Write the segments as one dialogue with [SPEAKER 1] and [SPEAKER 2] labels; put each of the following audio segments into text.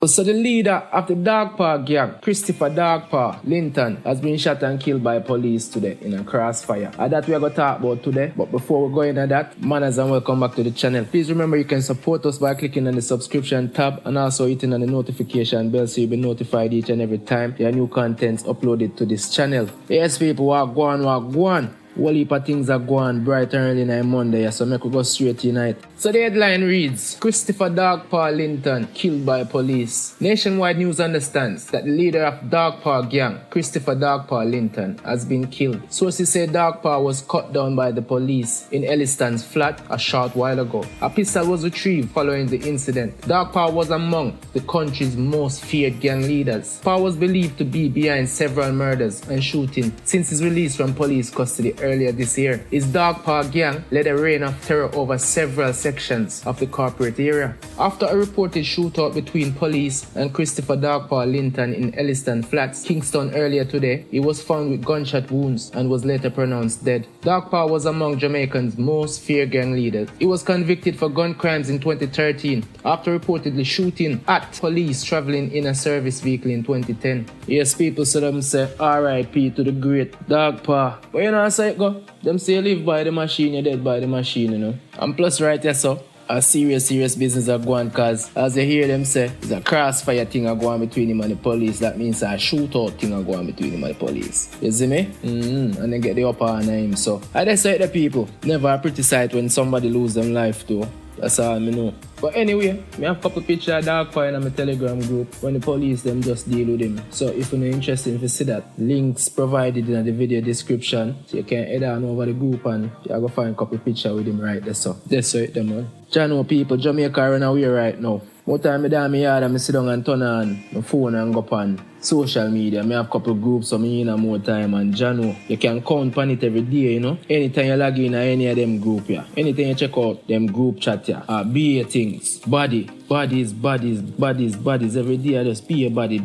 [SPEAKER 1] So the leader of the Dogpaw gang, Christopher Dogpaw Linton, has been shot and killed by police today in a crossfire. That we are going to talk about today. But before we go into that, manners and welcome back to the channel. Please remember you can support us by clicking on the subscription tab and also hitting on the notification bell so you'll be notified each and every time there are new contents uploaded to this channel. Yes people, walk on. Whole heap of things are going bright and early night Monday, so make we go straight tonight. So the headline reads, Christopher Dogpaw Linton killed by police. Nationwide news understands that the leader of Dogpaw gang, Christopher Dogpaw Linton, has been killed. Sources say Dogpaw was cut down by the police in Elliston's flat a short while ago. A pistol was retrieved following the incident. Dogpaw was among the country's most feared gang leaders. Paw was believed to be behind several murders and shootings since his release from police custody earlier this year. His Dogpaw gang led a reign of terror over several sections of the corporate area. After a reported shootout between police and Christopher Dogpaw Linton in Elliston Flats, Kingston earlier today, he was found with gunshot wounds and was later pronounced dead. Dogpaw was among Jamaican's most feared gang leaders. He was convicted for gun crimes in 2013 after reportedly shooting at police traveling in a service vehicle in 2010. Yes, people said them say R.I.P. to the great Dogpaw. But you know, I say go. Them say you live by the machine, you're dead by the machine, you know. And plus right here, so, a serious business are going cause as you hear them say, it's a crossfire thing are going between him and the police. That means a shootout thing are going between him and the police. You see me? And then get the upper hand on him. So, I just say the people, never a pretty sight when somebody lose them life too. That's all I know. But anyway, I have a couple pictures of Dogpaw in my Telegram group when the police them just deal with him. So if you're interested to see that, links provided in the video description. So you can head on over the group and you go find a couple pictures with him right there. So that's it them man. Jano people, Jamaica run away right now. More time I down my yard and I sit down and turn on my phone and go on social media. I have a couple groups so I in more time and Jano, you can count on it every day, you know. Anytime you log in any of them group, yeah. Anything you check out them group chat, yeah. Be a things. Bodies. Every day I just be a body,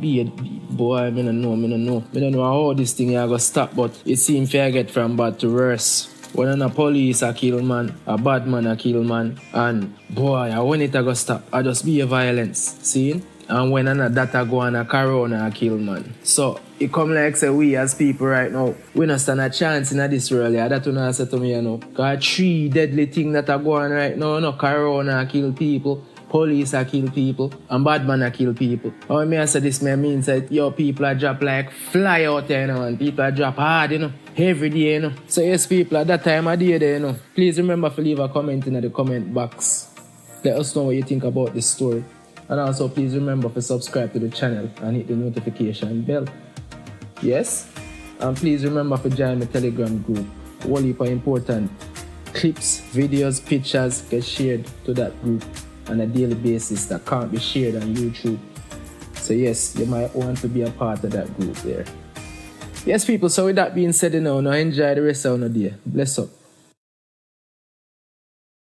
[SPEAKER 1] boy, I don't know how this thing is going to stop, but it seems to get from bad to worse. When a police a kill man, a bad man a kill man, and boy, when it a go stop, I just be a violence, see? And when that a go on a corona a kill man. So, it come like say we as people right now, we not stand a chance in this world, yeah. That one I say to me, you know. Cause 3 deadly things that are going right now, no corona a kill people. Police a kill people and bad man a kill people. How me I say this means that your people are drop like fly out there, you know, and people are drop hard, you know, every day, you know. So yes people at that time of day there, you know. Please remember to leave a comment in the comment box. Let us know what you think about this story. And also please remember to subscribe to the channel and hit the notification bell. Yes? And please remember to join the Telegram group. All heap of important clips, videos, pictures get shared to that group on a daily basis that can't be shared on YouTube. So yes, you might want to be a part of that group there. Yes people, so with that being said, you know, now enjoy the rest of the day. Bless up.